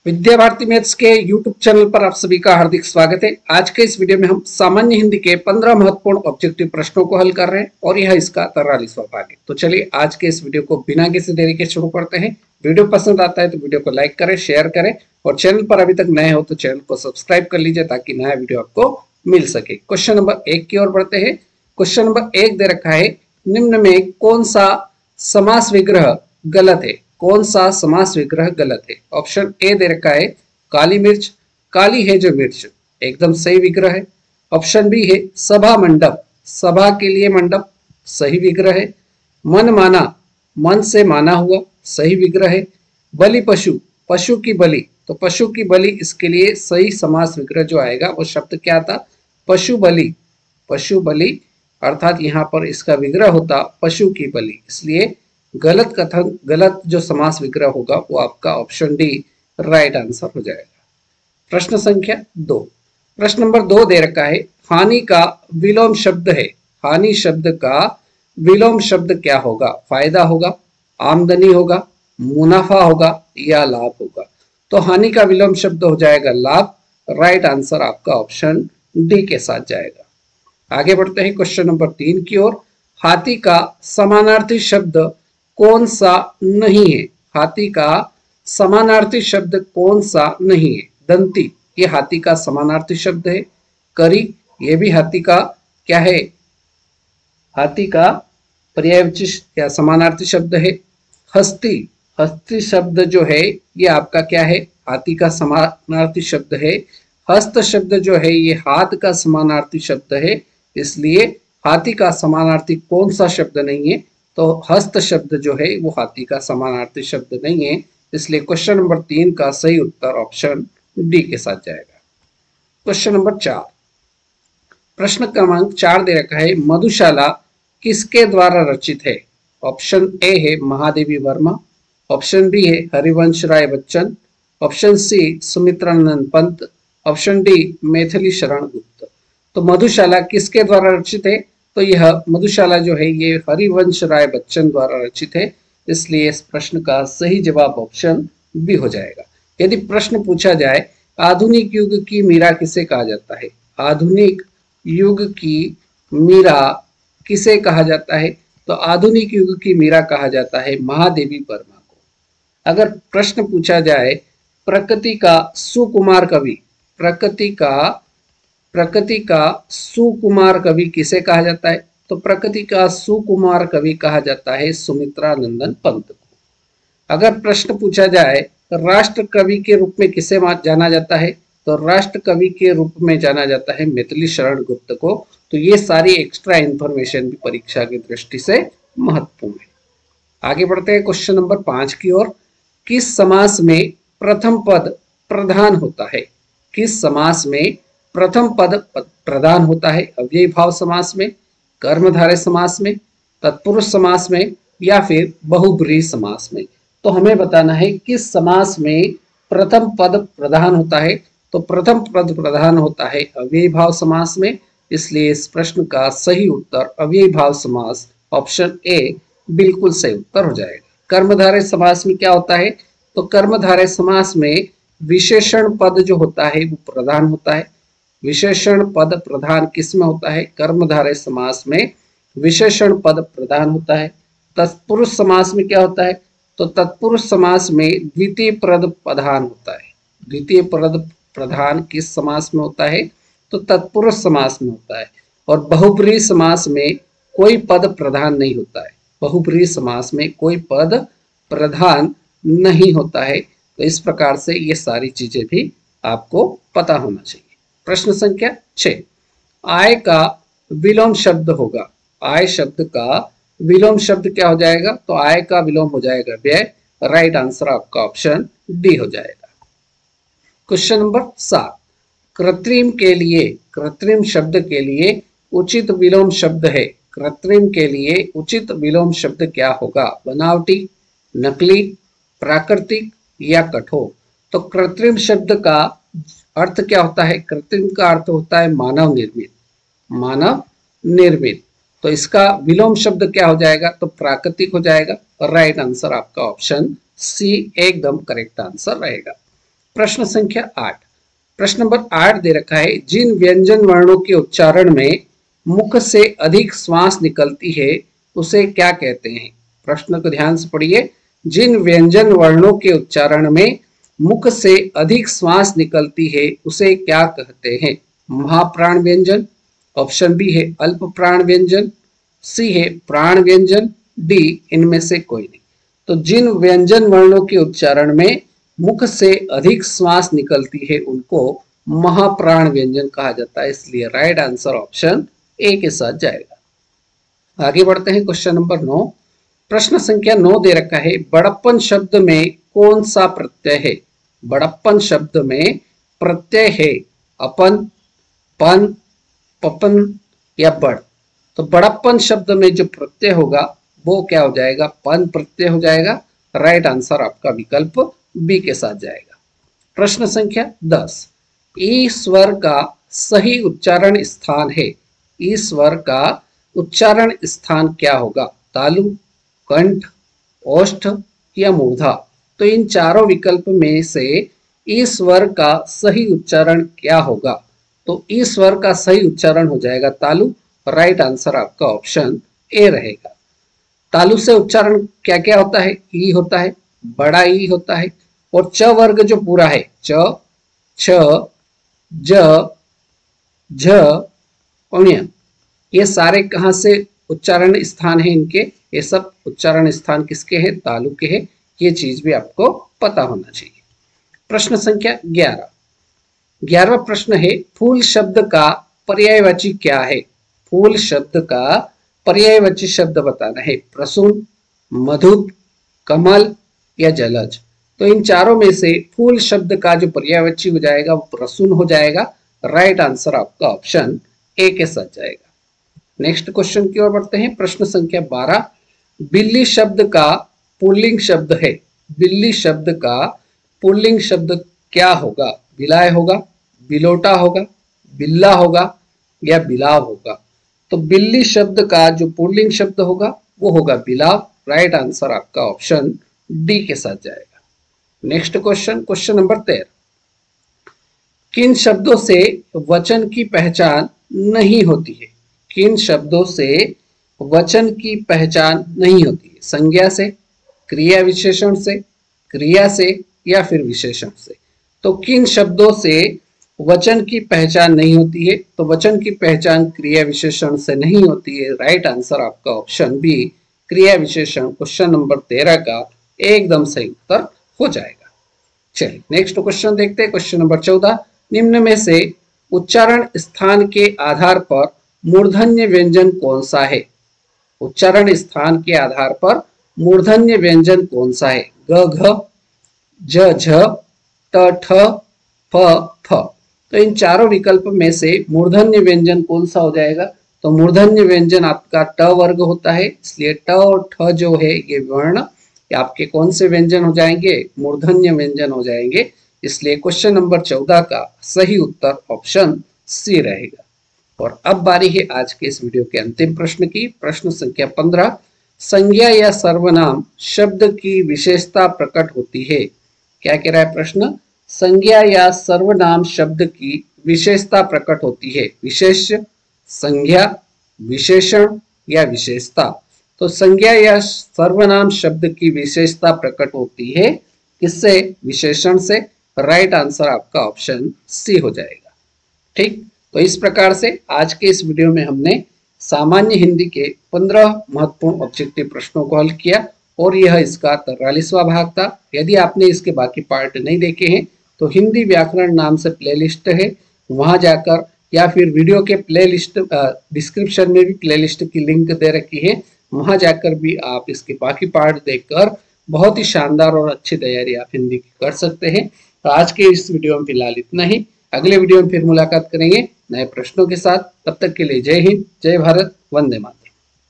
Vidya Bharati maths के YouTube channel पर आप सभी का हार्दिक स्वागत है। आज के इस वीडियो में हम सामान्य हिंदी के 15 महत्वपूर्ण ऑब्जेक्टिव प्रश्नों को हल कर रहे हैं और यह इसका 43वां भाग है। तो चलिए आज के इस वीडियो को बिना किसी देरी के शुरू करते हैं। वीडियो पसंद आता है तो वीडियो को लाइक करें, शेयर करें और चैनल पर अभी तक नए हो तो चैनल को सब्सक्राइब कर लीजिए ताकि नया वीडियो आपको मिल सके। क्वेश्चन नंबर 1 की ओर बढ़ते हैं। क्वेश्चन नंबर 1 दे रखा है, निम्न में कौन सा समास विग्रह गलत है? कौन सा समास विग्रह गलत है? ऑप्शन ए दे रखा है, काली मिर्च, काली है जो मिर्च, एकदम सही विग्रह है। ऑप्शन बी है सभा मंडप, सभा के लिए मंडप, सही विग्रह है। मन माना, मन से माना हुआ, सही विग्रह है। बलि पशु, पशु की बलि, तो पशु की बलि, इसके लिए सही समास विग्रह जो आएगा वो शब्द क्या था? पशु बलि, पशु बलि, अर्थात यहाँ पर इसका विग्रह होता पशु की बलि। इसलिए गलत कथन, गलत जो समास विग्रह होगा वो आपका ऑप्शन डी राइट आंसर हो जाएगा। प्रश्न संख्या 2, प्रश्न नंबर 2 दे रखा है, हानि का विलोम शब्द है। हानि शब्द का विलोम शब्द क्या होगा? फायदा होगा, आमदनी होगा, मुनाफा होगा या लाभ होगा? तो हानि का विलोम शब्द हो जाएगा लाभ। राइट आंसर आपका ऑप्शन डी के साथ जाएगा। आगे बढ़ते हैं क्वेश्चन नंबर 3 की ओर। हाथी का समानार्थी शब्द कौन सा नहीं है? हाथी का समानार्थी शब्द कौन सा नहीं है? दंती, ये हाथी का समानार्थी शब्द है। करी, ये भी हाथी का क्या है? हाथी का पर्यायवाची या समानार्थी शब्द है। हस्ती, हस्ती शब्द जो है ये आपका क्या है? हाथी का समानार्थी शब्द है। हस्त शब्द जो है ये हाथ का समानार्थी शब्द है। इसलिए हाथी का समानार्थी कौन सा शब्द नहीं है? तो हस्त शब्द जो है वो हाथी का समानार्थी शब्द नहीं है। इसलिए क्वेश्चन नंबर 3 का सही उत्तर ऑप्शन डी के साथ जाएगा। क्वेश्चन नंबर 4, प्रश्न क्रमांक 4 दे रखा है, मधुशाला किसके द्वारा रचित है? ऑप्शन ए है महादेवी वर्मा, ऑप्शन बी है Harivansh Rai Bachchan, option C Sumitranandan Pant, option D Maithili Sharan Gupt. तो मधुशाला किसके द्वारा रचित है? तो यह मधुशाला जो है ये हरिवंश राय बच्चन द्वारा रचित है। इसलिए इस प्रश्न का सही जवाब ऑप्शन बी हो जाएगा। यदि प्रश्न पूछा जाए आधुनिक युग की मीरा किसे कहा जाता है? आधुनिक युग की मीरा किसे कहा जाता है? तो आधुनिक युग की मीरा कहा जाता है महादेवी वर्मा को। अगर प्रश्न पूछा जाए प्रकृति का सुकुमार कवि, प्रकृति का सुकुमार कवि किसे कहा जाता है? तो प्रकृति का सुकुमार कवि कहा जाता है सुमित्रानंदन पंत को। अगर प्रश्न पूछा जाए राष्ट्र कवि के रूप में किसे जाना जाता है? तो राष्ट्र कवि के रूप में जाना जाता है मैथिली शरण गुप्त को। तो ये सारी एक्स्ट्रा इंफॉर्मेशन भी परीक्षा की दृष्टि से महत्वपूर्ण है। आगे बढ़ते हैं क्वेश्चन नंबर 5 की ओर। किस समास में प्रथम पद प्रधान होता है? किस समास में प्रथम पद प्रधान होता है? अव्ययी भाव समास में, कर्मधारय समास में, तत्पुरुष समास में या फिर बहुब्रीहि समास में? तो हमें बताना है किस समास में प्रथम पद प्रधान होता है। तो प्रथम पद प्रधान होता है अव्ययी भाव समास में। इसलिए इस प्रश्न का सही उत्तर अव्ययी भाव समास ऑप्शन ए बिल्कुल सही उत्तर हो जाएगा। कर्मधारय समास में क्या होता है? तो कर्मधारय समास में विशेषण पद जो होता है वो प्रधान होता है। विशेषण पद प्रधान किस में होता है? कर्मधारय समास में विशेषण पद प्रधान होता है। तत्पुरुष समास में क्या होता है? तो तत्पुरुष समास में द्वितीय पद प्रधान होता है। द्वितीय पद प्रधान किस समास में होता है? तो तत्पुरुष समास में होता है। और बहुब्रीहि समास में कोई पद प्रधान नहीं होता है। बहुब्रीहि समास में कोई पद प्रधान नहीं होता है। तो इस प्रकार से ये सारी चीजें भी आपको पता होना चाहिए। प्रश्न संख्या 6, आय का विलोम शब्द होगा। आय शब्द का विलोम शब्द क्या हो जाएगा? तो आय का विलोम हो जाएगा व्यय। राइट आंसर आपका ऑप्शन डी हो जाएगा। क्वेश्चन नंबर 7, कृत्रिम के लिए, कृत्रिम शब्द के लिए उचित विलोम शब्द है। कृत्रिम के लिए उचित विलोम शब्द क्या होगा? बनावटी, नकली, प्राकृतिक या कठोर? तो कृत्रिम शब्द का अर्थ क्या होता है? कृत्रिम का अर्थ होता है मानव निर्मित, मानव निर्मित। तो इसका विलोम शब्द क्या हो जाएगा? तो प्राकृतिक हो जाएगा। राइट आंसर आपका ऑप्शन सी एकदम करेक्ट आंसर रहेगा। प्रश्न संख्या 8, प्रश्न नंबर 8 दे रखा है, जिन व्यंजन वर्णों के उच्चारण में मुख से अधिक श्वास निकलती है उसे क्या कहते हैं। प्रश्न को ध्यान से पढ़िए। जिन व्यंजन वर्णों के उच्चारण में मुख से अधिक श्वास निकलती है उसे क्या कहते हैं। महाप्राण व्यंजन, ऑप्शन बी है अल्प प्राण व्यंजन, सी है प्राण व्यंजन, डी इनमें से कोई नहीं। तो जिन व्यंजन वर्णों के उच्चारण में मुख से अधिक श्वास निकलती है उनको महाप्राण व्यंजन कहा जाता है, इसलिए राइट आंसर ऑप्शन ए के साथ जाएगा। आगे बढ़ते हैं क्वेश्चन नंबर 9, प्रश्न संख्या 9 दे रखा है, बड़प्पन शब्द में कौन सा प्रत्यय है। बड़प्पन शब्द में प्रत्यय है अपन, पन, पपन या बड़। तो बड़प्पन शब्द में जो प्रत्यय होगा वो क्या हो जाएगा, पन प्रत्यय हो जाएगा। राइट आंसर आपका विकल्प बी के साथ जाएगा। प्रश्न संख्या 10, ई स्वर का सही उच्चारण स्थान है। ई स्वर का उच्चारण स्थान क्या होगा, तालु, कंठ, ओष्ठ या मूर्धा। तो इन चारों विकल्प में से ई स्वर का सही उच्चारण क्या होगा। तो ई स्वर का सही उच्चारण हो जाएगा तालु। राइट आंसर आपका ऑप्शन ए रहेगा। तालु से उच्चारण क्या क्या होता है, ई होता है, बड़ा ई होता है, और च वर्ग जो पूरा है, च, छ, ज, झ, ञ, ये सारे कहां से उच्चारण स्थान है इनके, ये सब उच्चारण स्थान किसके हैं, तालु के हैं। ये चीज भी आपको पता होना चाहिए। प्रश्न संख्या 11, 11वां प्रश्न है, फूल शब्द का पर्यायवाची क्या है। फूल शब्द का पर्यायवाची शब्द बताना है, प्रसून, मधुप, कमल या जलज। तो इन चारों में से फूल शब्द का जो पर्यायवाची हो जाएगा वो प्रसून हो जाएगा। राइट आंसर आपका ऑप्शन ए के साथ जाएगा। नेक्स्ट क्वेश्चन की ओर बढ़ते हैं। प्रश्न संख्या 12, बिल्ली शब्द का पुल्लिंग शब्द है। बिल्ली शब्द का पुल्लिंग शब्द क्या होगा, बिलाय होगा, बिलोटा होगा, बिल्ला होगा या बिलाव होगा। तो बिल्ली शब्द का जो पुल्लिंग शब्द होगा वो होगा बिलाव। राइट आंसर आपका ऑप्शन डी के साथ जाएगा। नेक्स्ट क्वेश्चन, क्वेश्चन नंबर 13, किन शब्दों से वचन की पहचान नहीं होती है। किन शब्दों से वचन की पहचान नहीं होती है, संज्ञा से, क्रिया विशेषण से, क्रिया से या फिर विशेषण से। तो किन शब्दों से वचन की पहचान नहीं होती है, तो वचन की पहचान क्रिया विशेषण से नहीं होती है। राइट आंसर आपका ऑप्शन बी, क्रिया विशेषण क्वेश्चन नंबर 13 का एकदम सही उत्तर हो जाएगा। चलिए नेक्स्ट क्वेश्चन देखते हैं। क्वेश्चन नंबर 14, निम्न में से उच्चारण स्थान के आधार पर मूर्धन्य व्यंजन कौन सा है। उच्चारण स्थान के आधार पर मूर्धन्य व्यंजन कौन सा है, ग, घ, ज, झ, त, ठ, फ, फ। तो इन चारों विकल्प में से मूर्धन्य व्यंजन कौन सा हो जाएगा। तो मूर्धन्य व्यंजन आपका ट वर्ग होता है, इसलिए ट और ठ जो है ये वर्ण आपके कौन से व्यंजन हो जाएंगे, मूर्धन्य व्यंजन हो जाएंगे। इसलिए क्वेश्चन नंबर 14 का सही उत्तर ऑप्शन सी रहेगा। और अब बारी है आज के इस वीडियो के अंतिम प्रश्न की। प्रश्न संख्या 15, संज्ञा या सर्वनाम शब्द की विशेषता प्रकट होती है। क्या कह रहा है प्रश्न, संज्ञा या सर्वनाम शब्द की विशेषता प्रकट होती है। विशेष्य, संज्ञा, विशेषण या विशेषता। तो संज्ञा या सर्वनाम शब्द की विशेषता प्रकट होती है किससे, विशेषण से। राइट आंसर आपका ऑप्शन सी हो जाएगा। ठीक, तो इस प्रकार से आज के इस वीडियो में हमने सामान्य हिंदी के 15 महत्वपूर्ण ऑब्जेक्टिव प्रश्नों को हल किया और यह इसका 43वां भाग था। यदि आपने इसके बाकी पार्ट नहीं देखे हैं तो हिंदी व्याकरण नाम से प्लेलिस्ट है, वहां जाकर, या फिर वीडियो के प्लेलिस्ट डिस्क्रिप्शन में भी प्लेलिस्ट की लिंक दे रखी है, वहां जाकर भी आप इसके बाकी पार्ट देखकर बहुत ही शानदार और अच्छी तैयारी आप हिंदी की कर सकते हैं। तो आज के इस वीडियो में फिलहाल इतना ही। अगले वीडियो में फिर मुलाकात करेंगे नए प्रश्नों के साथ। तब तक के लिए जय हिंद, जय भारत, वंदे मातरम।